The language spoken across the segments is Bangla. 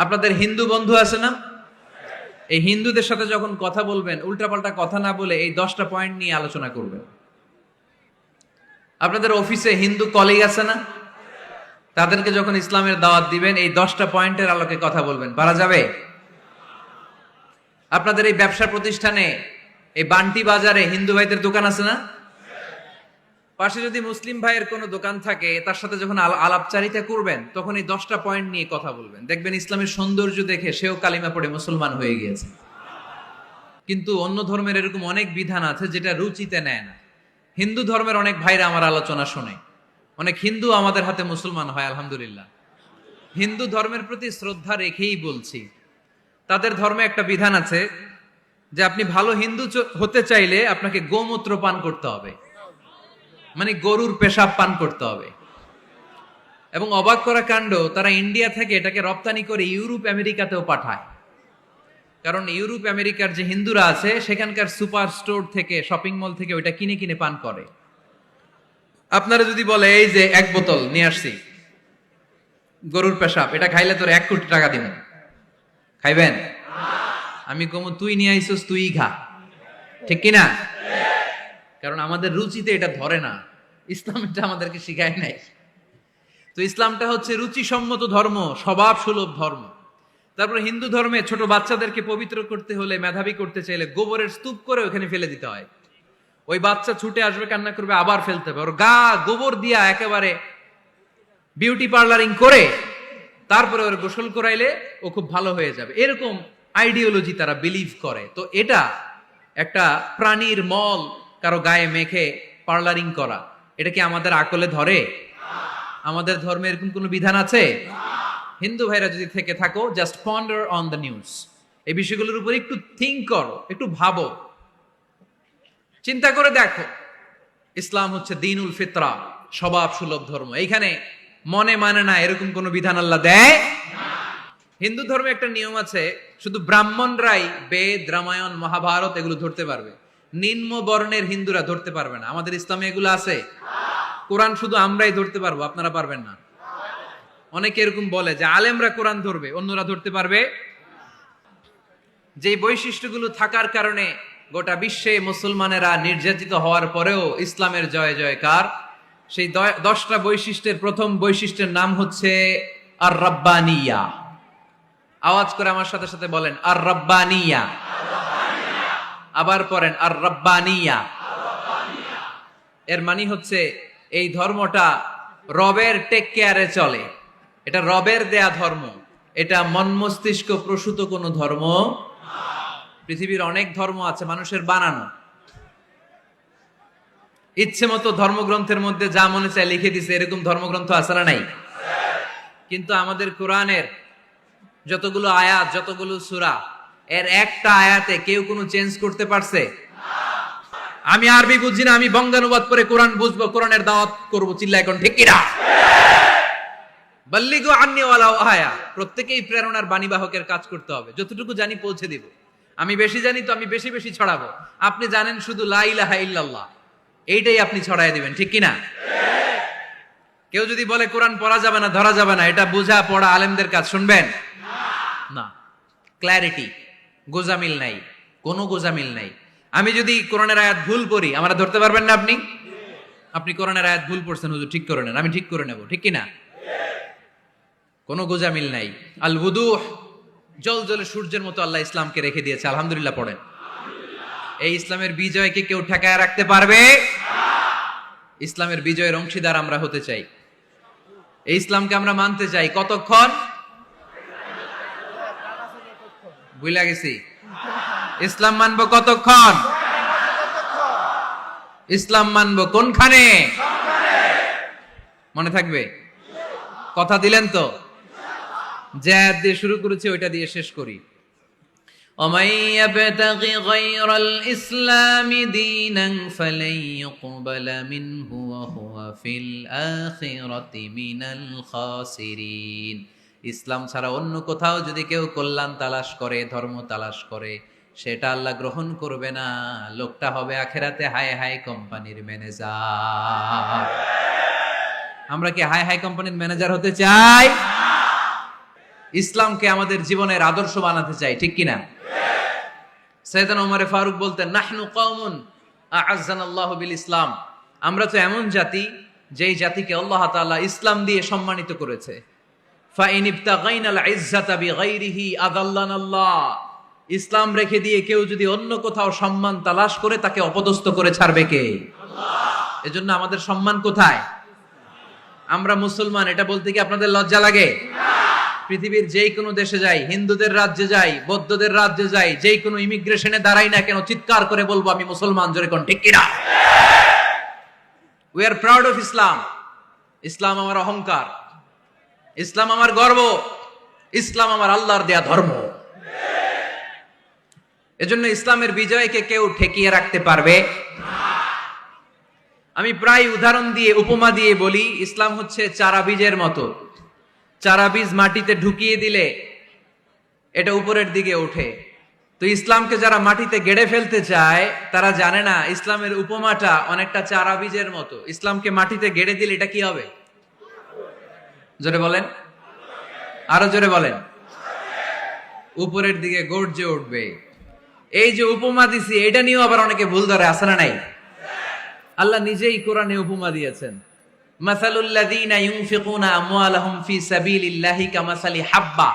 আপনাদের হিন্দু বন্ধু আছে না? এই হিন্দুদের সাথে যখন কথা বলবেন উল্টাপাল্টা কথা না বলে এই 10টা পয়েন্ট নিয়ে আলোচনা করবেন। আপনাদের অফিসে হিন্দু কলিগ আছে না? তাদেরকে যখন ইসলামের দাওয়াত দিবেন এই 10টা পয়েন্টের আলোকে কথা বলবেন, পারা যাবে? আপনাদের এই ব্যবসা প্রতিষ্ঠানে এই বান্টি বাজারে হিন্দু ভাইদের দোকান আছে না? পাশে যদি মুসলিম ভাইয়ের কোনো দোকান থাকে তার সাথে যখন আলাপচারিতা করবেন তখন এই 10টা পয়েন্ট নিয়ে কথা বলবেন। দেখবেন ইসলামের সৌন্দর্য দেখে সেও কালিমা পড়ে মুসলমান হয়ে গিয়েছে। কিন্তু অন্য ধর্মের এরকম অনেক বিধান আছে যেটা রুচিতে নেয় না। হিন্দু ধর্মের অনেক ভাইরা আমার আলোচনা শোনে, অনেক হিন্দু আমাদের হাতে মুসলমান হয় আলহামদুলিল্লাহ। হিন্দু ধর্মের প্রতি শ্রদ্ধা রেখেই বলছি, তাদের ধর্মে একটা বিধান আছে যে আপনি ভালো হিন্দু হতে চাইলে আপনাকে গোমূত্র পান করতে হবে, মানে গরুর পেশাব পান করতে হবে। এবং অবাক করা কাণ্ড, তারা ইন্ডিয়া থেকে এটাকে রপ্তানি করে ইউরোপ আমেরিকাতেও পাঠায়। কারণ ইউরোপ আমেরিকার যে হিন্দুরা আছে সেখানকার সুপার স্টোর থেকে, শপিং মল থেকে ওইটা কিনে কিনে পান করে। আপনারা যদি বলে এই যে 1 বোতল নিয়ে আসছি গরুর পেশাব, এটা খাইলে তোর 1 কোটি টাকা দিব, খাইবেন? আমি কমু তুই নিয়ে আইসোস, তুই খা, ঠিক কিনা? কারণ আমাদের রুচিতে এটা ধরে না, ইসলাম এটা আমাদেরকে শিখায় নাই। তো ইসলামটা হচ্ছে রুচিসম্মত ধর্ম, স্বভাব সুলভ ধর্ম। তারপরে হিন্দু ধর্মে ছোট বাচ্চাদেরকে পবিত্র করতে হলে, মেধাবী করতে চাইলে গোবরের স্তূপ করে ওখানে ফেলে দিতে হয়। ওই বাচ্চা ছুটে আসবে, কান্না করবে, আবার ফেলতে হবে। ওর গা গোবর দিয়া একেবারে বিউটি পার্লারিং করে তারপরে ওর গোসল করাইলে ও খুব ভালো হয়ে যাবে, এরকম আইডিওলজি তারা বিলিভ করে। তো এটা একটা প্রাণীর মল কারো গায়ে মেখে পার্লারিং করা, এটা কি আমাদের আকলে ধরে? আমাদের ধর্মে এরকম কোনো বিধান আছে? হিন্দু ভাইরা যদি থেকে থাকো, just ponder on the news, এই বিষয়গুলোর উপর একটু থিঙ্ক করো, একটু ভাবো, চিন্তা করে দেখো। ইসলাম হচ্ছে দ্বীনুল ফিতরা, স্বভাব সুলভ ধর্ম। এইখানে মনে মানে না এরকম কোন বিধান আল্লাহ দেয় না। হিন্দু ধর্মে একটা নিয়ম আছে, শুধু ব্রাহ্মণরাই বেদ, রামায়ণ, মহাভারত এগুলো ধরতে পারবে, নিম্ন বর্ণের হিন্দুরা ধরতে পারবে না। আমাদের ইসলামে এগুলো আছে? কোরআন শুধু আমরাই ধরতে পারবো, আপনারা পারবেন না। অনেকে এরকম বলে যে আলেমরা কোরআন ধরবে, অন্যরা ধরতে পারবে। যে বৈশিষ্ট্যগুলো থাকার কারণে গোটা বিশ্বে মুসলমানেরা নির্যাতিত হওয়ার পরেও ইসলামের জয় জয়কার, সেই 10টা বৈশিষ্ট্যের প্রথম বৈশিষ্ট্যের নাম হচ্ছে আর রাব্বানিয়া। আওয়াজ করে আমার সাথে সাথে বলেন আর রাব্বানিয়া। আবার পড়েন আর রাব্বানিয়া। এর মানে হচ্ছে এই ধর্মটা রবের টেক কেয়ারে চলে, এটা রবের দেয়া ধর্ম, এটা মন মস্তিষ্ক প্রসূত কোনো ধর্ম। পৃথিবীর অনেক ধর্ম আছে মানুষের বানানো, ইচ্ছে মতো ধর্মগ্রন্থের মধ্যে যা মনে চায় লিখে দিছে, এরকম ধর্মগ্রন্থ আছে না নাই? কিন্তু আমাদের কোরআনের যতগুলো আয়াত, যতগুলো সূরা, এর একটা আয়াতে কেউ কোনো চেঞ্জ করতে পারছে? আমি আরবি বুঝি না, আমি বঙ্গানুবাদ করে কোরআন বুঝবো, কোরআনের দাওয়াত করবো, চিল্লা এখন ঠিক কিনা? বাল্লিগু আন্নি ওয়ালাউ আয়া। প্রত্যেকেই প্রেরণার বাণীবাহকের কাজ করতে হবে, যতটুকু জানি পৌঁছে দিব। আমি বেশি জানি তো আমি বেশি বেশি ছড়াবো। আপনি জানেন শুধু লা ইলাহা ইল্লাল্লাহ, এইটাই আপনি ছড়ায় দিবেন, ঠিক কিনা? কেউ যদি বলে কোরআন পড়া যাবে না, ধরা যাবে না, এটা বোঝা পড়া আলেমদের কাজ, শুনবেন না। ক্ল্যারিটি, গোজামিল নাই, কোনো গোজামিল নাই। আমি যদি কোরআনের আয়াত ভুল পড়ি, আমরা ধরতে পারবেন না। আপনি কোরআনের আয়াত ভুল পড়ছেন, হুজুর ঠিক করে নেন, আমি ঠিক করে নেব, ঠিক কিনা? কোনো গোজামিল নাই। আল বুদুহ, জল জলে সূর্যের মতো আল্লাহ ইসলামকে রেখে দিয়েছে, আলহামদুলিল্লাহ পড়েন। এই ইসলামের বিজয়কে কেউ ঠেকায় রাখতে পারবে? ইসলামের বিজয়ের অংশীদার আমরা হতে চাই, এই ইসলামকে আমরা মানতে চাই। কতক্ষণ? ভুলে গেছি। ইসলাম মানবো কতক্ষণ? ইসলাম মানবো কোনখানে? মনে থাকবে? কথা দিলেন তো? যে আয়াত দিয়ে শুরু করেছে ওইটা দিয়ে শেষ করি। ওমাই ইয়াবতাগি গায়রাল ইসলামি দীনান ফালাই ইউকবালা মিনহু ওয়া হুয়া ফিল আখিরাতি মিনাল খাসিরিন। ইসলাম ছাড়া অন্য কোথাও যদি কেউ কল্যাণ তালাশ করে, ধর্ম তালাশ করে, সেটা আল্লাহ গ্রহণ করবে না। লোকটা হবে আখিরাতে হাই হাই কোম্পানির ম্যানেজার। আমরা কি হাই হাই কোম্পানির ম্যানেজার হতে চাই? ইসলামকে আমাদের জীবনের আদর্শ বানাতে চাই, ঠিক কিনা? সাইয়েদনা ওমর ফারুক বলতেন, নাহনু কওমুন আ'আজ্জানাল্লাহু বিল ইসলাম, আমরা তো এমন জাতি যেই জাতিকে আল্লাহ তাআলা ইসলাম দিয়ে সম্মানিত করেছে। ফাইন ইবতাগাইনাল ইজ্জাতা বিগাইরিহি আযাল্লানাল্লাহ, ইসলাম রেখে দিয়ে কেউ যদি অন্য কোথাও সম্মান তালাশ করে তাকে অপদস্থ করে ছাড়বে কে? আল্লাহ। এজন্য আমাদের সম্মান কোথায়? আমরা মুসলমান, এটা বলতে কি আপনাদের লজ্জা লাগে? পৃথিবীর যেই কোনো দেশে যাই, হিন্দুদের রাজ্যে যাই, বৌদ্ধদের রাজ্যে যাই, যেই কোনো ইমিগ্রেশনে দাঁড়াই না কেন, চিৎকার করে বলবো আমি মুসলমান, জোরে কোন ঠিক কিনা? We are proud of Islam. ইসলাম আমার অহংকার, ইসলাম আমার গর্ব, ইসলাম আমার আল্লাহর দেয়া ধর্ম। এজন্য ইসলামের বিজয়কে কেউ ঠেকিয়ে রাখতে পারবে না। আমি প্রায় উদাহরণ দিয়ে, উপমা দিয়ে বলি, ইসলাম হচ্ছে চারা বীজের মতো। চারা বীজ মাটিতে ঢুকিয়ে দিলে এটা উপরের দিকে ওঠে। তো ইসলামকে যারা মাটিতে গেড়ে ফেলতে চায় তারা জানে না ইসলামের উপমাটা অনেকটা চারা বীজের মতো। ইসলামকে মাটিতে গেড়ে দিলে এটা কি হবে? জোরে বলেন, আরো জোরে বলেন। উপরের দিকে গর্জে উঠবে। এই যে উপমা দিছি, এটা নিয়েও আবার অনেকে ভুল ধরে, আছে না নাই? আল্লাহ নিজেই কোরআনে উপমা দিয়েছেন, মাসালুল্লাযীনা ইউনফিকুনা আমওয়ালাহুম ফি সাবিলিল্লাহি কামাসালি হাব্বা,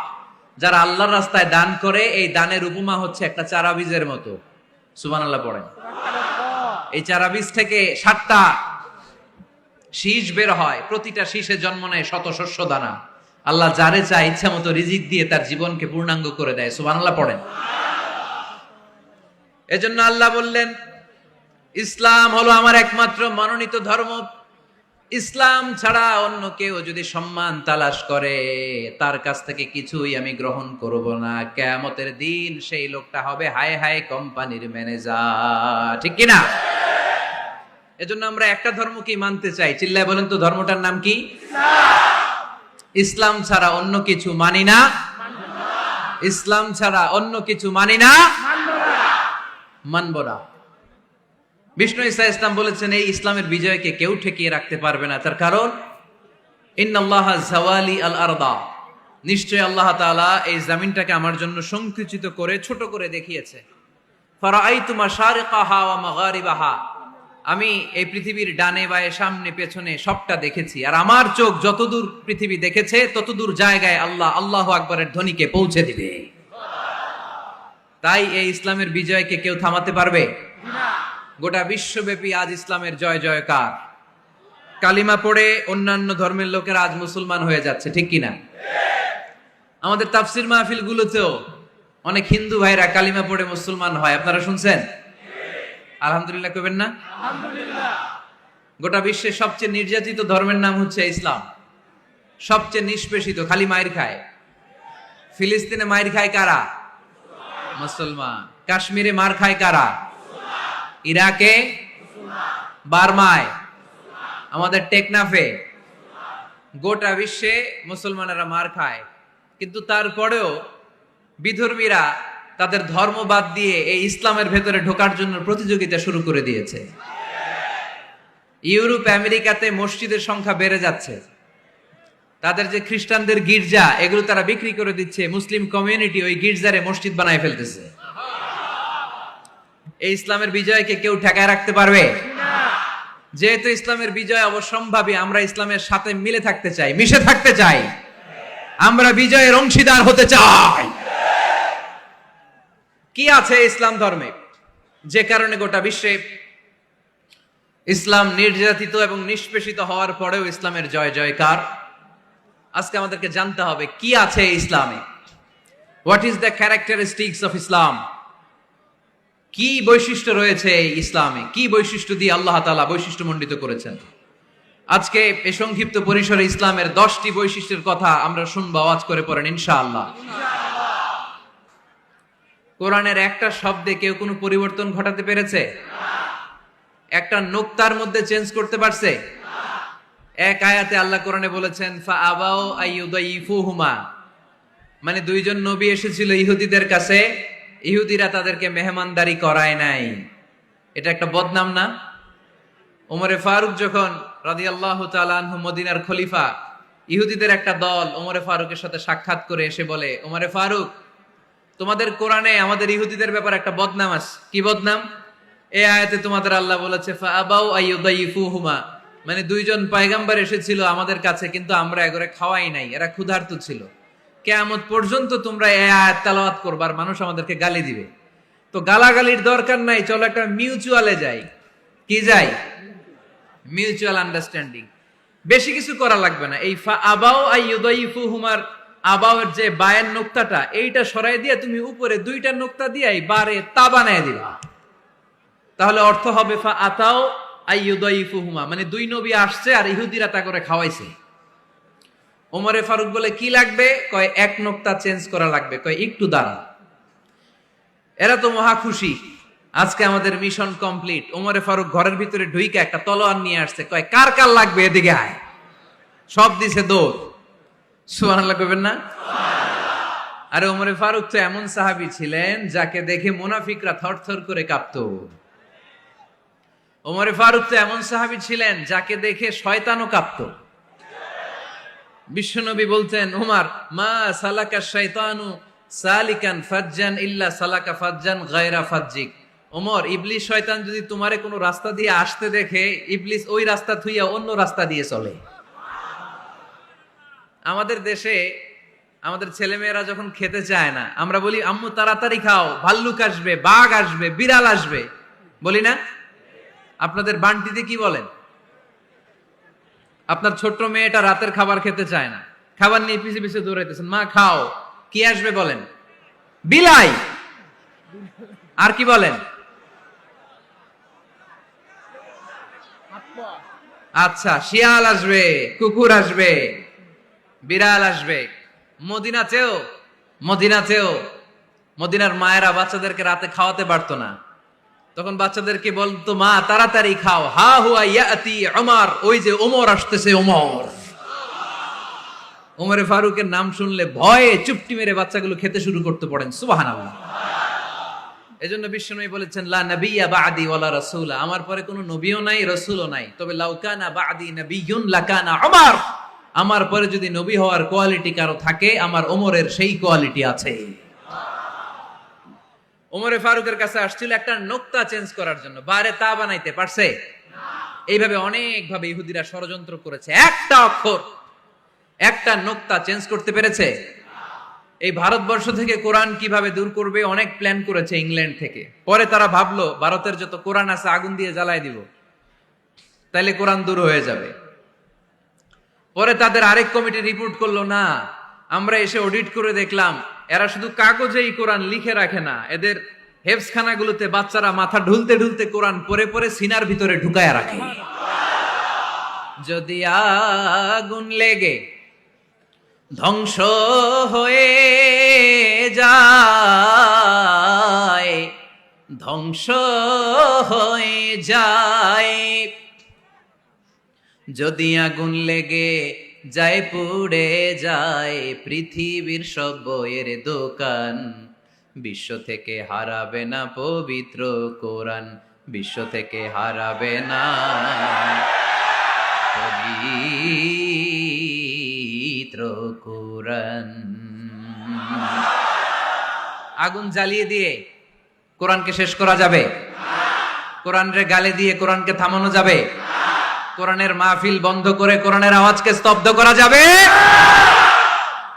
যারা আল্লাহর রাস্তায় দান করে এই দানের উপমা হচ্ছে একটা চারা বীজের মতো। সুবহানাল্লাহ পড়েন। এই চারা বীজ থেকে 7টা শীষ বের হয়, প্রতিটা শীষে জন্ম নেয় শত শস্য দানা। আল্লাহ যারে চায় ইচ্ছা মতো রিজিক দিয়ে তার জীবনকে পূর্ণাঙ্গ করে দেয়। সুবহানাল্লাহ পড়েন। এজন্য আল্লাহ বললেন, ইসলাম হলো আমার একমাত্র মনোনীত ধর্ম। ইসলাম ছাড়া অন্য কেউ যদি সম্মান তালাশ করে তার কাছ থেকে কিছুই আমি গ্রহণ করব না। কিয়ামতের দিন সেই লোকটা হবে হায় হায় কোম্পানির ম্যানেজার, ঠিক কিনা? এজন্য আমরা একটা ধর্মকেই মানতে চাই। চিল্লায় বলেন তো, ধর্মটার নাম কি? ইসলাম ছাড়া অন্য কিছু মানি না, ইসলাম ছাড়া অন্য কিছু মানি না, মানব না। বিষ্ণু ঈসা ইসলাম বলেছেন, এই ইসলামের বিজয়কে কেউ ঠেকিয়ে রাখতে পারবে না। তার কারণ, ইন্নাল্লাহা যাওয়ালি আল আরদা, নিশ্চয় আল্লাহ তাআলা এই জমিনটাকে আমার জন্য সংকুচিত করে ছোট করে দেখিয়েছে। ফারাআইতু মাশারিকাহা ওয়া মাগারিবাহা, আমি এই পৃথিবীর ডানে বায়ে সামনে পেছনে সবটা দেখেছি। আর আমার চোখ যতদূর পৃথিবী দেখেছে ততদূর জায়গায় আল্লাহ আল্লাহু আকবারের ধ্বনিকে পৌঁছে দিবে। তাই এই ইসলামের বিজয়কে কেউ থামাতে পারবে না। গোটা বিশ্বব্যাপী আজ ইসলামের জয় জয়কার। কালিমা পড়ে অন্যান্য ধর্মের লোকেরা আজ মুসলমান হয়ে যাচ্ছে, ঠিক কিনা? আমাদের তাফসির মাহফিল গুলোতেও অনেক হিন্দু ভাইরা কালিমা পড়ে মুসলমান হয়, আপনারা শুনছেন? আলহামদুলিল্লাহ কইবেন না? আলহামদুলিল্লাহ। গোটা বিশ্বের সবচেয়ে নির্যাতিত ধর্মের নাম হচ্ছে ইসলাম, সবচেয়ে নিষ্পেষিত, খালি মাইর খায়। ফিলিস্তিনে মাইর খায় কারা? মুসলমান। কাশ্মীরে মার খায় কারা? ইরাকে, বার্মায়, আমাদের টেকনাফে, গোটা বিশ্বে মুসলমানেরা মার খায়। কিন্তু তারপরেও বিধর্মীরা তাদের ধর্ম বাদ দিয়ে এই ইসলামের ভেতরে ঢোকার জন্য প্রতিযোগিতা শুরু করে দিয়েছে। ইউরোপ আমেরিকাতে মসজিদের সংখ্যা বেড়ে যাচ্ছে। তাদের যে খ্রিস্টানদের গির্জা, এগুলো তারা বিক্রি করে দিচ্ছে। মুসলিম কমিউনিটি ওই গির্জারে মসজিদ বানায় ফেলতেছে। এই ইসলামের বিজয়কে কেউ ঠেকায় রাখতে পারবে না। যেহেতু ইসলামের বিজয় অবশ্যম্ভাবী, আমরা ইসলামের সাথে মিলে থাকতে চাই, মিশে থাকতে চাই, আমরা বিজয়ের অংশীদার হতে চাই। কি আছে ইসলাম ধর্মে যে কারণে গোটা বিশ্বে ইসলাম নির্যাতিত এবং নিষ্পেষিত হওয়ার পরেও ইসলামের জয় জয়কার? আজকে আমাদেরকে জানতে হবে কি আছে ইসলামে। What is the characteristics of Islam? কি বৈশিষ্ট্য রয়েছে এই ইসলামে? কি বৈশিষ্ট্য দিয়ে আল্লাহ তাআলা বৈশিষ্ট্যমণ্ডিত করেছেন? আজকে এই সংক্ষিপ্ত পরিসরে ইসলামের 10টি বৈশিষ্ট্যের কথা আমরা শুনবো। আওয়াজ করে পড়েন ইনশাআল্লাহ। কোরআনের একটা শব্দে কেউ কোনো পরিবর্তন ঘটাতে পেরেছে? একটা নুকতার মধ্যে চেঞ্জ করতে পারছে? এক আয়াতে আল্লাহ কোরআনে বলেছেন, ফা আবাউ আইয়ুদাইফুহুমা, মানে দুইজন নবী এসেছিল ইহুদিদের কাছে, ইহুদিরা তাদেরকে মেহমানদারি করায় নাই। এটা একটা বদনাম না? ওমরে ফারুক যখন রাদিয়াল্লাহু তাআলা আনহু মদিনার খলিফা, ইহুদিদের একটা দল ওমরে ফারুকের সাথে সাক্ষাৎ করে এসে বলে, ওমরে ফারুক, তোমাদের কোরআনে আমাদের ইহুদিদের ব্যাপারে একটা বদনাম আছে। কি বদনাম? এই আয়াতে তোমাদের আল্লাহ বলেছে ফাআবাউ আইয়ুদাইফুহুমা, মানে দুইজন পয়গম্বর এসেছিল আমাদের কাছে, কিন্তু আমরা এগরে খাওয়াই নাই, এরা ক্ষুধার্ত ছিল। কিয়ামত পর্যন্ত তোমরা এই আয়াত তেলাওয়াত করবার, মানুষ আমাদেরকে গালি দিবে। তো গালাগালির দরকার নাই, চলো একটা মিউচুয়ালে যাই। কি যাই? Mutual understanding. বেশি কিছু করা লাগবে না। এই ফাআবাউ আইয়ুদাইফুহুমার আবাউয়ের যে বায়ের নোক্তাটা, এইটা সরাই দিয়ে তুমি উপরে দুইটা নোক্তা দিয়ে বারে তা বানায় দিবা। তাহলে অর্থ হবে ফাআতাও আইয়ুদাইফুহুমা, মানে দুই নবী আসছে আর ইহুদিরা তা করে খাওয়াইছে। ওমরে ফারুক বলে, কি লাগবে? কয় এক নোক্তা চেঞ্জ করা লাগবে। কয় একটু দাঁড়া। এরা তো মহা খুশি, আজকে আমাদের মিশন কমপ্লিট। ওমরে ফারুক ঘরের ভিতরে ঢুইকা একটা তলোয়ার নিয়ে আসছে। কয় কার কার লাগবে, এদিকে আয়। সব দিছে দৌড়। সুবহানাল্লাহ কইবেন না? আরে ওমরে ফারুক তো এমন সাহাবী ছিলেন যাকে দেখে মুনাফিকরা থরথর করে কাঁপতো। ওমরে ফারুক তো এমন সাহাবী ছিলেন যাকে দেখে শয়তানও কাঁপতো। বিশ্বনবী বলতেন, ওমর, মা সালাকা শাইতানু সালিকান ফাজ্জান ইল্লা সালাকা ফাজ্জান গায়রা ফাজ্জিক। ওমর, ইবলিস শয়তান যদি তোমারে কোনো রাস্তা দিয়ে আসতে দেখে, ইবলিস ওই রাস্তা থুইয়া অন্য রাস্তা দিয়ে চলে। আমাদের দেশে আমাদের ছেলেমেয়েরা যখন খেতে চায় না, আমরা বলি আম্মু তাড়াতাড়ি খাও, ভাল্লুক আসবে, বাঘ আসবে, বিড়াল আসবে, বলি না? আপনাদের বান্টিতে কি বলেন? আপনার ছোট্ট মেয়েটা রাতের খাবার খেতে চায় না, খাবার নিয়ে পিছে পিছে দৌড়াইতেছেন, মা খাও, কি আসবে বলেন? বিলাই। আর কি বলেন? আচ্ছা, শিয়াল আসবে, কুকুর আসবে, বিড়াল আসবে। মদিনাতেও মদিনার মায়েরা বাচ্চাদেরকে রাতে খাওয়াতে পারতো না, তখন বাচ্চাদেরকে বলতো, মা তাড়াতাড়ি খাও, হা হুয়া ইয়াতি ওমর, ওই যে ওমর আসতেছে। ওমরে ফারুকের নাম শুনলে ভয়ে চুপটি মেরে বাচ্চাগুলো খেতে শুরু করতে পড়েন। সুবহানাল্লাহ। এজন্য বিশ্বনবী বলেছেন, লা নাবিয়্যা বা'দি ওয়ালা রাসূলা, আমার পরে কোনো নবীও নাই, রাসূলও নাই, তবে লাউ কানা বা'দি নাবিয়্যুন লাকানা ওমর, আমার পরে যদি নবী হওয়ার কোয়ালিটি কারো থাকে, আমার ওমরের সেই কোয়ালিটি আছে। ওমরে ফারুকের কাছে আসছিল একটা নোক্তা চেঞ্জ করার জন্য, বারে তা বানাইতে পারছে? এইভাবে অনেক ভাবে ইহুদিরা ষড়যন্ত্র করেছে, একটা অক্ষর, একটা নোক্তা চেঞ্জ করতে পেরেছে? এই ভারতবর্ষ থেকে কোরআন কিভাবে দূর করবে অনেক প্ল্যান করেছে ইংল্যান্ড থেকে। পরে তারা ভাবলো ভারতের যত কোরআন আছে আগুন দিয়ে জ্বালায় দিব, তাইলে কোরআন দূর হয়ে যাবে। পরে তাদের আরেক কমিটি রিপোর্ট করলো, না, আমরা এসে অডিট করে দেখলাম এরা শুধু কাগজেই কোরআন লিখে রাখে না, এদের হেফজখানাগুলোতে বাচ্চারা মাথা ঢুলতে ঢুলতে কোরআন পরে পরে সিনার ভিতরে ঢুকায় রাখে। যদি আগুন লেগে ধ্বংস হয়ে যায়, ধ্বংস হয়ে যায়, যদি আগুন লেগে যায়, পুড়ে যায় পৃথিবীর সব বইয়ের দোকান, বিশ্ব থেকে হারাবে না পবিত্র কোরআন, বিশ্ব থেকে হারাবে না পবিত্র কোরআন। আগুন জ্বালিয়ে দিয়ে কোরআনকে শেষ করা যাবে? কোরআনরে গালি দিয়ে কোরআনকে থামানো যাবে? কোরআনের মাহফিল বন্ধ করে কোরআনের আওয়াজকে স্তব্ধ করা যাবে?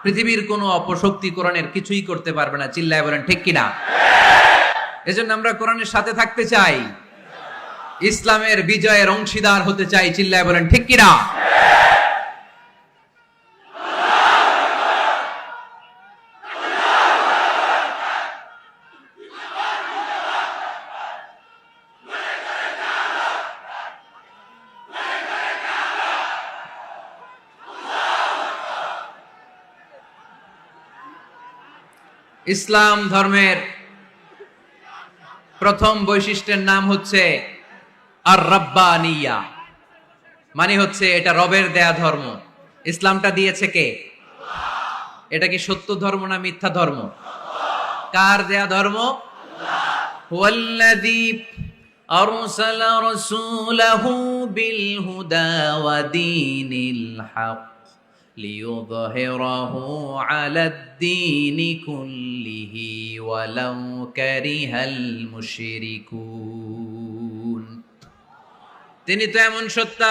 পৃথিবীর কোনো অপশক্তি কোরআনের কিছুই করতে পারবে না। চিল্লায় বলেন ঠিক কিনা? এজন্য আমরা কোরআনের সাথে থাকতে চাই, ইসলামের বিজয়ের অংশীদার হতে চাই। চিল্লায় বলেন ঠিক কিনা? ইসলাম ধর্মের প্রথম বৈশিষ্ট্যের নাম হচ্ছে আর রাব্বানিয়া, মানে হচ্ছে এটা রবের দেয়া ধর্ম। ইসলামটা দিয়েছে কে? এটা কি সত্য ধর্ম না মিথ্যা ধর্ম? কার দেয়া ধর্ম? হুয়াল্লাযী আরসালা রাসূলাহু বিল হুদা ওয়া দীনিল হক লিইয়ুযহিরাহু আলাদ-দীনি কুল্লিহি ওয়ালাউ কারিহাল মুশরিকুন। তিনি তো এমন সত্তা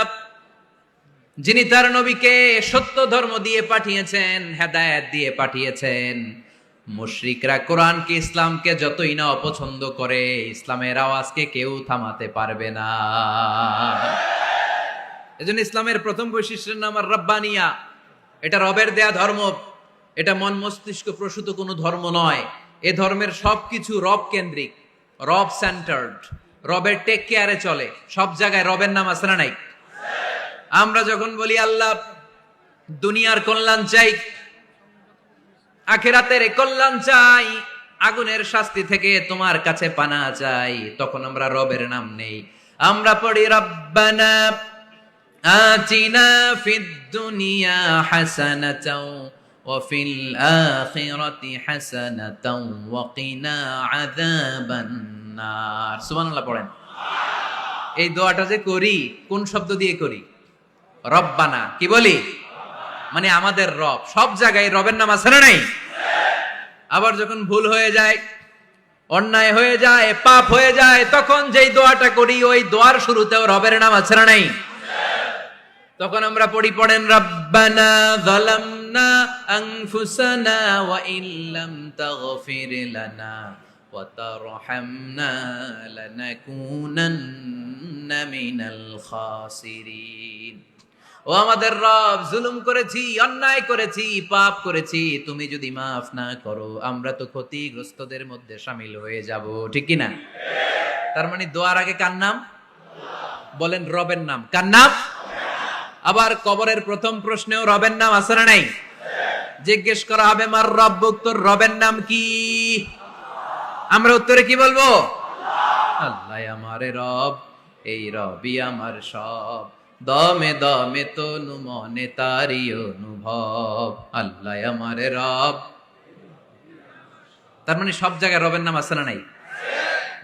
যিনি তার নবীকে সত্য ধর্ম দিয়ে পাঠিয়েছেন, হেদায়েত দিয়ে পাঠিয়েছেন। মুশরিকরা কোরআনকে, ইসলামকে যতই না অপছন্দ করে, ইসলামের আওয়াজকে কেউ থামাতে পারবে না। এজন্য ইসলামের প্রথম বৈশিষ্ট্যের নাম আর রব্বানিয়া। এটা রবের দেয়া ধর্ম, এটা মন মস্তিষ্ক প্রসূত কোনো ধর্ম নয়। এ ধর্মের সবকিছু রব কেন্দ্রিক, রব সেন্টার্ড, রবের টেক কেয়ারে চলে। সব জায়গায় রবের নাম আছে না নাই? আমরা যখন বলি আল্লাহ দুনিয়ার কল্যাণ চাই, আখিরাতের কল্যাণ চাই, আগুনের শাস্তি থেকে তোমার কাছে পানা চাই, তখন আমরা রবের নাম নেই। আমরা পড়ি রব্বানা আতিনা ফিদ দুনিয়া হাসানাতাও ওয়া ফিল আখিরাতি হাসানাতাও ওয়া কিনা আযাবান নার। সুবহানাল্লাহ পড়েন। এই দোয়াটা যে করি, কোন শব্দ দিয়ে করি? রব্বানা। কি বলি? মানে আমাদের রব। সব জায়গায় রবের নাম আছে না নাই? আবার যখন ভুল হয়ে যায়, অন্যায় হয়ে যায়, পাপ হয়ে যায়, তখন যেই দোয়াটা করি, ওই দোয়ার শুরুতেও রবের নাম আছে না নাই? তখন আমরা পড়েন রব্বানা যালামনা আনফুসানা ওয়া ইল্লাম তাগফির লানা ওয়া তারহামনা লানাকুনান্না মিনাল খাসিরিন। ও আমাদের রব, জুলুম করেছি, অন্যায় করেছি, পাপ করেছি, তুমি যদি মাফ না করো আমরা তো ক্ষতিগ্রস্তদের মধ্যে শামিল হয়ে যাব। ঠিক কি না? তার মানে দোয়ার আগে কার নাম? বলেন রবের নাম। কার নাম? আবার কবরের প্রথম প্রশ্নেও রবের নাম আছে না নাই? জিজ্ঞেস করা হবে মার রব্বুক, তোর রবের নাম কি? আমরা উত্তরে কি বলবো? আল্লাহ আমারে রব, এই রবই আমার সব, দমে দমে তনু মনে তারি অনুভব, আল্লাহ আমারে রব। তার মানে সব জায়গায় রবের নাম আছে না নাই?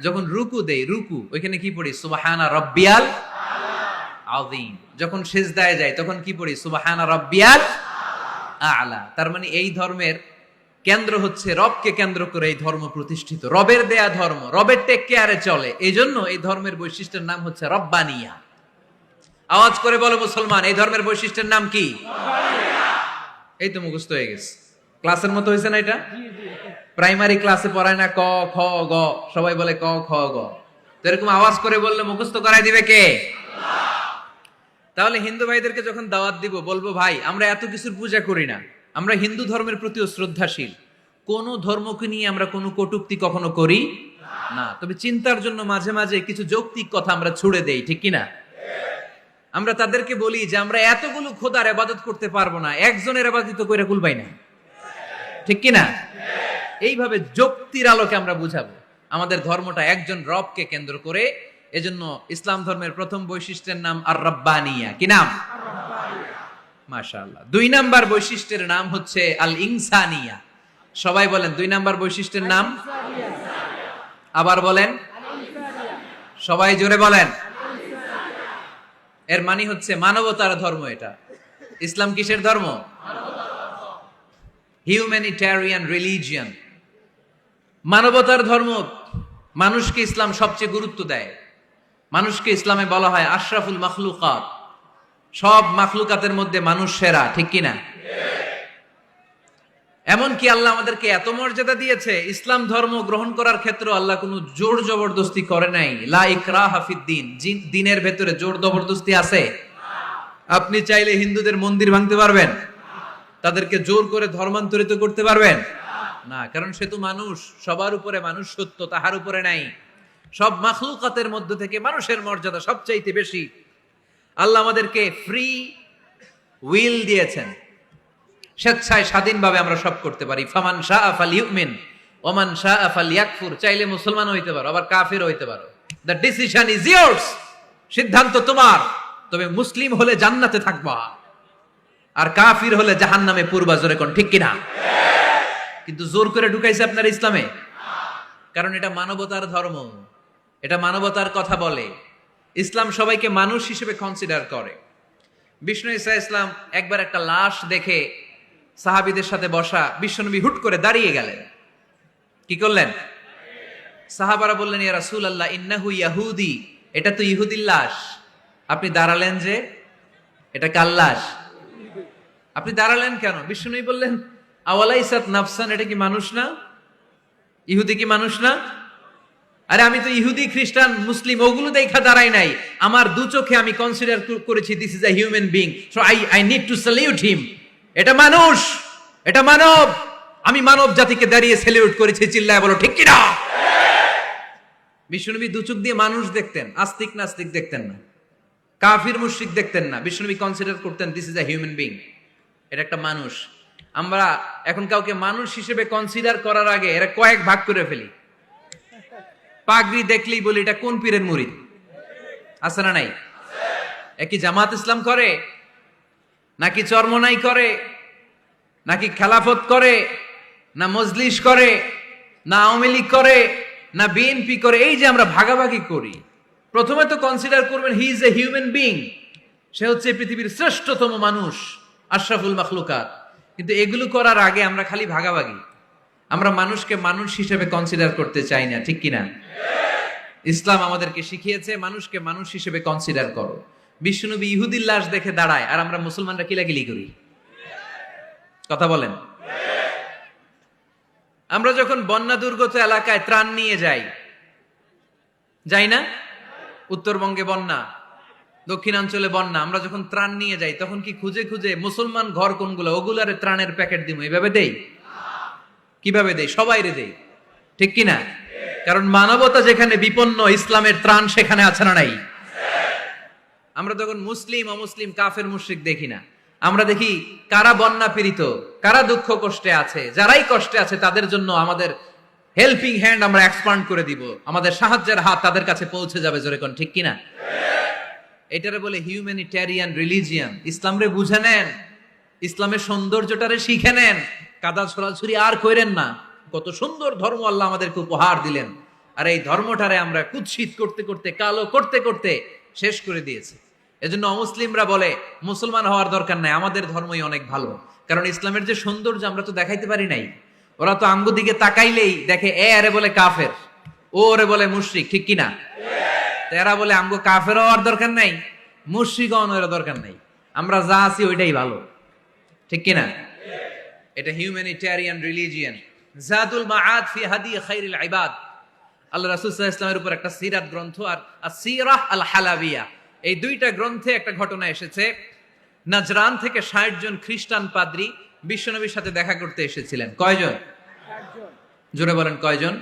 যখন রুকু দেই, রুকু ওইখানে কি পড়ি? সুবহানা রাব্বিয়াল আযীম। যখন সিজদায় যাই তখন কি পড়ি? সুবহানা রাব্বিয়াল আ'লা। তার মানে এই ধর্মের কেন্দ্র হচ্ছে রবকে কেন্দ্র করে এই ধর্ম প্রতিষ্ঠিত, রবের দেয়া ধর্ম, রবের টেক কেয়ারে চলে। এই জন্য এই ধর্মের বৈশিষ্ট্যের নাম হচ্ছে রব্বানিয়া। আওয়াজ করে বলো মুসলমান, এই ধর্মের বৈশিষ্ট্যের নাম কি? এই তো মুখস্থ হয়ে গেছে। ক্লাসের মতো হয়েছে না এটা? প্রাইমারি ক্লাসে পড়ায় না ক খ গ, সবাই বলে ক খ গ। তো এরকম আওয়াজ করে বললে মুখস্থ করাই দিবে কে? তাহলে হিন্দু ভাইদেরকে যখন দাওয়াত দিব, বলবো ভাই আমরা এত কিছুর পূজা করি না, আমরা হিন্দু ধর্মের প্রতিও শ্রদ্ধাশীল, কোন ধর্মকে নিয়ে আমরা কোনো কটূক্তি কখনো করি না। তবে চিন্তার জন্য মাঝে মাঝে কিছু যৌক্তিক কথা আমরা ছুড়ে দেই। ঠিক কিনা? আমরা তাদেরকে বলি যে আমরা এতগুলো খোদার ইবাদত করতে পারবো না, একজনের ইবাদত করে কুলবাই না। ঠিক কিনা? এইভাবে যুক্তির আলোকে আমরা বুঝাবো আমাদের ধর্মটা একজন রবকে কেন্দ্র করে। এজন্য ইসলাম ধর্মের প্রথম বৈশিষ্ট্যের নাম আর রব্বানিয়া। কি নাম? মাশাআল্লাহ। 2 নাম্বার বৈশিষ্ট্যের নাম হচ্ছে আল ইনসানিয়া। সবাই বলেন 2 নাম্বার বৈশিষ্ট্যের নাম। আবার বলেন, সবাই জোরে বলেন। এর মানে হচ্ছে মানবতার ধর্ম। এটা ইসলাম কিসের ধর্ম? হিউম্যানিটেরিয়ান রিলিজিয়ন, মানবতার ধর্ম। মানুষকে ইসলাম সবচেয়ে গুরুত্ব দেয়। মানুষকে ইসলামে বলা হয় আশরাফুল মাখলুকাত, সব মাখলুকাতের মধ্যে মানুষ সেরা। ঠিক কিনা? এমনকি আল্লাহ আমাদেরকে এত মর্যাদা দিয়েছে, ইসলাম ধর্ম গ্রহণ করার ক্ষেত্রে আল্লাহ কোনো জোর জবরদস্তি করে নাই। লা ইকরাহা ফিদ্দিন, দ্বীনের ভেতরে জোর জবরদস্তি আছে? আপনি চাইলে হিন্দুদের মন্দির ভাঙতে পারবেন? তাদেরকে জোর করে ধর্মান্তরিত করতে পারবেন না, কারণ সে তো মানুষ, সবার উপরে মানুষ সত্য, তাহার উপরে নাই। সব মাখলুকাতের মধ্য থেকে মানুষের মর্যাদা সবচাইতে বেশি। আল্লাহ আমাদেরকে ফ্রি উইল দিয়েছেন, স্বেচ্ছায় স্বাধীনভাবে আমরা সব করতে পারি। ফামান শাআ ফালইউমিন ওয়া মান শাআ ফালইয়াকফুর। চাইলে মুসলমান হইতে পারো, আবার কাফির হইতে পারো। দ্য ডিসিশন ইজ ইয়ার্স, সিদ্ধান্ত তোমার। তবে মুসলিম হলে জান্নাতে থাকবা, আর কাফির হলে জাহান্নামে পূর্বা। জোরে কোন ঠিক কিনা? কিন্তু জোর করে ঢুকাইছে আপনার ইসলামে, কারণ এটা মানবতার ধর্ম, এটা মানবতার কথা বলে। ইসলাম সবাইকে মানুষ হিসেবে কনসিডার করে। বিষ্ণু ঈসা ইসলাম একবার একটা লাশ দেখে সাহাবীদের সাথে বসা, বিশ্বনবী হুট করে দাঁড়িয়ে গেলেন। কি করলেন? সাহাবারা বললেন, ইয়া রাসূলুল্লাহ ইন্নাহু ইয়াহুদি, এটা তো ইহুদির লাশ। আপনি দাঁড়ালেন যে, এটা কার লাশ? আপনি দাঁড়ালেন কেন? বিষ্ণুনবী বললেন, আওয়ালাইসাত নাফসান, এটা কি মানুষ না? ইহুদি কি মানুষ না? আরে আমি তো ইহুদি, খ্রিস্টান, মুসলিম ওগুলো দেখা দাঁড়াই নাই, আমার দু চোখে আমি কনসিডার করেছি this is a human being, so I need to salute হিম। এটা মানুষ, এটা মানব, আমি মানব জাতিকে দাঁড়িয়ে স্যালিউট করেছি। চিল্লায় বলো ঠিক কিনা? বিশ্বনবী দু চোখ দিয়ে মানুষ দেখতেন, আস্তিক নাস্তিক দেখতেন না, কাফির মুশরিক দেখতেন না। বিশ্বনবী কনসিডার করতেন this is a human being, এটা একটা মানুষ। আমরা এখন কাউকে মানুষ হিসেবে কনসিডার করার আগে এরা কয়েক ভাগ করে ফেলি। পাগড়ি দেখলেই বলি এটা কোন পীরের মুরিদ, আছে না নাই? একই জামাত ইসলাম করে, নাকি চরমনাই করে, নাকি খেলাফত করে, না মজলিস করে, না আওয়ামী লীগ করে, না বিএনপি করে? এই যে আমরা ভাগাভাগি করি, প্রথমে তো কনসিডার করবেন he is a human being, সে হচ্ছে পৃথিবীর শ্রেষ্ঠতম মানুষ, আশরাফুল মাখলুকাত। কিন্তু এগুলো করার আগে আমরা খালি ভাগাভাগি, আমরা মানুষকে মানুষ হিসেবে কনসিডার করতে চাই না, ঠিক কিনা? ইসলাম আমাদেরকে শিখিয়েছে মানুষকে মানুষ হিসেবে কনসিডার করো। বিশ্বনবী ইহুদির লাশ দেখে দাঁড়ায়, আর আমরা মুসলমানরা কিলাকিলি করি। কথা বলেন। আমরা যখন বন্যা দুর্গত এলাকায় ত্রাণ নিয়ে যাই না? উত্তরবঙ্গে বন্যা, দক্ষিণাঞ্চলে বন্যা, আমরা যখন ত্রাণ নিয়ে যাই তখন কি খুঁজে খুঁজে মুসলমান ঘর কোনগুলো ওগুলারে ত্রাণের প্যাকেট দিব এইভাবে দেই? কিভাবে দেই? সবাইরে দেই, ঠিক কিনা? কারণ মানবতা যেখানে বিপন্ন, ইসলামের ত্রাণ সেখানে আছে না নাই? আমরা তখন মুসলিম অমুসলিম কাফের মুশরিক দেখি না, আমরা দেখি কারা বন্যা পীড়িত, কারা দুঃখ কষ্টে আছে, যারাই কষ্টে আছে তাদের জন্য আমাদের হেল্পিং হ্যান্ড আমরা এক্সপান্ড করে দিব, আমাদের সাহায্যের হাত তাদের কাছে পৌঁছে যাবে। জোরে কোন ঠিক কিনা? এটারে বলে হিউম্যানিটেরিয়ান রিলিজিয়ান। ইসলামরে বুঝে নেন, ইসলামের সৌন্দর্যটারে শিখে নেন, কাদা ছড়াছড়ি আর কইরেন না। কত সুন্দর ধর্ম আল্লাহ আমাদেরকে উপহার দিলেন, আর এই ধর্মটারে আমরা কুৎসিত করতে করতে, কালো করতে করতে শেষ করে দিয়েছি। এজন্য অমুসলিমরা বলে মুসলমান হওয়ার দরকার নাই, আমাদের ধর্মই অনেক ভালো। কারণ ইসলামের যে সৌন্দর্য আমরা তো দেখাইতে পারি নাই। ওরা তো আঙ্গু দিকে তাকাইলেই দেখে এ আরে বলে কাফের, ও ওরে বলে মুশরিক, ঠিক কিনা? এরা বলে আমগো কাফের হওয়ার দরকার নাই, মুশরিক হওয়ার দরকার নাই, আমরা যা আছি ওইটাই ভালো, ঠিক কিনা? এটা হিউম্যানিটেরিয়ান রিলিজিয়ান। জাদুল মাআদ ফি হাদি খায়রিল ইবাদ, আল্লাহ রাসূল সাল্লাল্লাহু আলাইহি ওয়াসাল্লামের উপর একটা সিরাত গ্রন্থ আর আসিরাহ আল হালাবিয়া, এই দুইটা গ্রন্থে একটা ঘটনা এসেছে। নাজরান থেকে ৬০ জন খ্রিস্টান পাদ্রী বিশ্বনবীর সাথে দেখা করতে এসেছিলেন। কয়জন? জোরে বলেন কয়জন?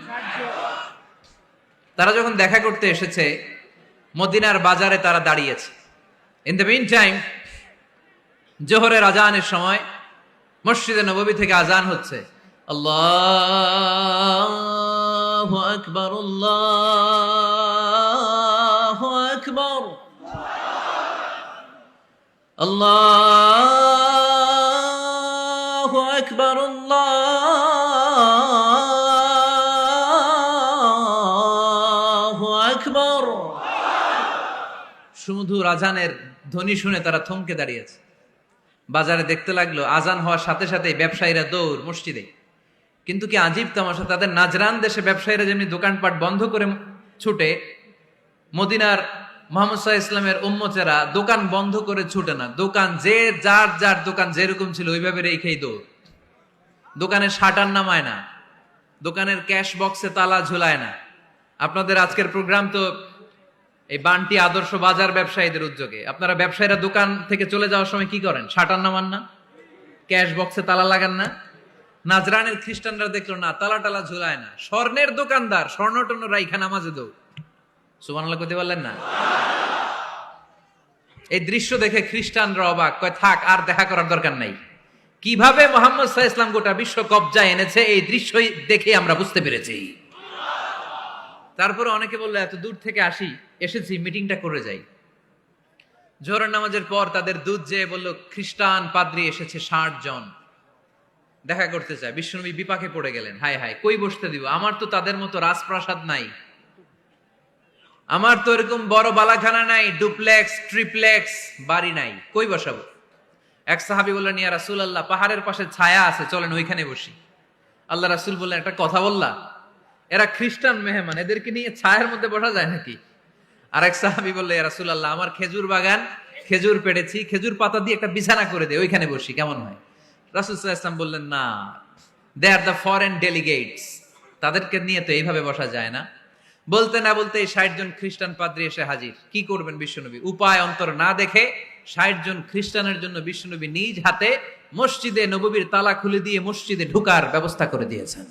তারা যখন দেখা করতে এসেছে, মদিনার বাজারে তারা দাঁড়িয়েছে। ইন দ্য মিন টাইম জোহরের আজানের সময় মসজিদে নববী থেকে আজান হচ্ছে, আল্লাহু আকবার, আল্লাহু আকবার, আল্লাহু আকবার, আল্লাহু আকবার। সুমধুর আজানের ধ্বনি শুনে তারা থমকে দাঁড়িয়েছে। বাজারে দেখতে লাগলো আজান হওয়ার সাথে সাথে ব্যবসায়ীরা দৌড় মসজিদে। কিন্তু কি আজীব তামাশা, তাদের নাজরান দেশে ব্যবসায়ীরা যেমনি দোকানপাট বন্ধ করে ছুটে, মদিনার মুহাম্মদ সাল্লাল্লাহু আলাইহি ওয়াসাল্লামের উম্মতেরা দোকান বন্ধ করে ছুটে না, দোকান যে যার যার দোকান যেরকম ছিল ওইভাবে রেখেই দৌড়। দোকানের শাটার নামায় না, দোকানের ক্যাশ বক্সে তালা ঝুলায় না। আপনাদের আজকের প্রোগ্রাম তো এই বান্টি আদর্শ বাজার ব্যবসায়ীদের উদ্যোগে। আপনারা ব্যবসায়ীরা দোকান থেকে চলে যাওয়ার সময় কি করেন? শাটার নামান না, ক্যাশ বক্সে তালা লাগান না। নাজরানের খ্রিস্টানরা দেখলো না, তালা টালা ঝুলায় না, স্বর্ণের দোকানদার স্বর্ণ টর্ণ রাইখা নামাজে দৌড়। সুবহানাল্লাহ কইতে পারলেন না? এই দৃশ্য দেখে খ্রিস্টানরা অবাক, কয় থাক আর দেখা করার দরকার নাই। কিভাবে মুহাম্মদ সাল্লাল্লাহু আলাইহি ওয়াসাল্লাম গোটা বিশ্ব কবজায় এনেছে এই দৃশ্য দেখে আমরা বুঝতে পেরেছি। তারপরে অনেকে বললো এত দূর থেকে এসেছি মিটিংটা করে যাই। জোহরের নামাজের পর তাদের দুধ যেয়ে বলল খ্রিস্টান পাদ্রী এসেছে ৬০ জন দেখা করতে চায়। বিশ্বনবী বিপাকে পড়ে গেলেন, হায় হায় কই বসতে দিব, আমার তো তাদের মতো রাজপ্রাসাদ নাই, আমার তো এরকম বড় বালাখানা নাই, ডুপ্লেক্স ট্রিপ্লেক্স বাড়ি নাই, কই বসাবো? এক সাহাবী বললেন, ইয়া রাসূলুল্লাহ, পাহাড়ের পাশে ছায়া আছে, চলেন ওইখানে বসি। আল্লাহ রাসূল বললেন, একটা কথা বললা, এরা খ্রিস্টান মেহমান, এদেরকে নিয়ে ছায়ার মধ্যে বসা যায় নাকি? আর এক সাহাবী বললেন, ইয়া রাসূলুল্লাহ, আমার খেজুর বাগান, খেজুর পেড়েছি, খেজুর পাতা দিয়ে একটা বিছানা করে দে, ওইখানে বসি, কেমন হয়? রাসূল সাল্লাল্লাহু আলাইহি ওয়াসাল্লাম বললেন, না, দে আর দ্য ফরেন ডেলিগেটস, তাদেরকে নিয়ে তো এইভাবে বসা যায় না। বলতে না বলতে 60 জন খ্রিস্টান পাদ্রী এসে হাজির। কি করবেন বিশ্বনবী? উপায় অন্তর না দেখে 60 জন খ্রিস্টানের জন্য বিশ্বনবী নিজ হাতে মসজিদে নববীর তালা খুলে দিয়ে মসজিদে ঢোকার ব্যবস্থা করে দিয়েছেন।